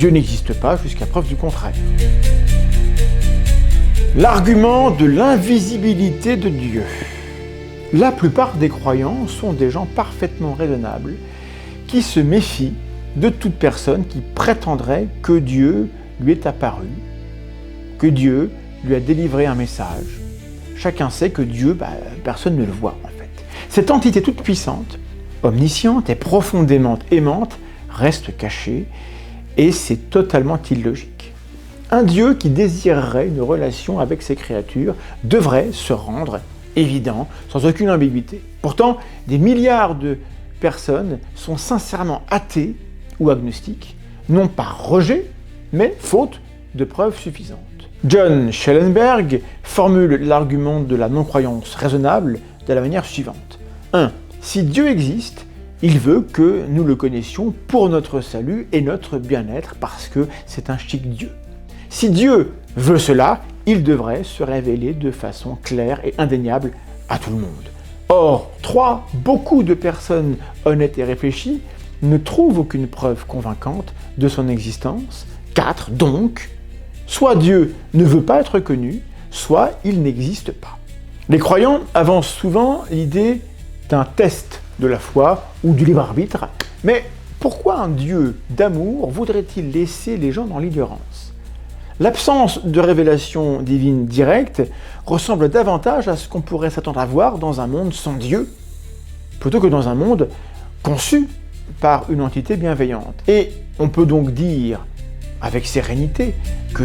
Dieu n'existe pas jusqu'à preuve du contraire. L'argument de l'invisibilité de Dieu. La plupart des croyants sont des gens parfaitement raisonnables qui se méfient de toute personne qui prétendrait que Dieu lui est apparu, que Dieu lui a délivré un message. Chacun sait que Dieu, personne ne le voit en fait. Cette entité toute puissante, omnisciente et profondément aimante reste cachée et c'est totalement illogique. Un Dieu qui désirerait une relation avec ses créatures devrait se rendre évident, sans aucune ambiguïté. Pourtant, des milliards de personnes sont sincèrement athées ou agnostiques, non par rejet, mais faute de preuves suffisantes. John Schellenberg formule l'argument de la non-croyance raisonnable de la manière suivante. 1. Si Dieu existe, il veut que nous le connaissions pour notre salut et notre bien-être, parce que c'est un chic Dieu. Si Dieu veut cela, il devrait se révéler de façon claire et indéniable à tout le monde. Or, 3. Beaucoup de personnes honnêtes et réfléchies ne trouvent aucune preuve convaincante de son existence. 4. Donc, soit Dieu ne veut pas être connu, soit il n'existe pas. Les croyants avancent souvent l'idée d'un test de la foi ou du libre arbitre, mais pourquoi un Dieu d'amour voudrait-il laisser les gens dans l'ignorance ? L'absence de révélation divine directe ressemble davantage à ce qu'on pourrait s'attendre à voir dans un monde sans Dieu, plutôt que dans un monde conçu par une entité bienveillante. Et on peut donc dire avec sérénité que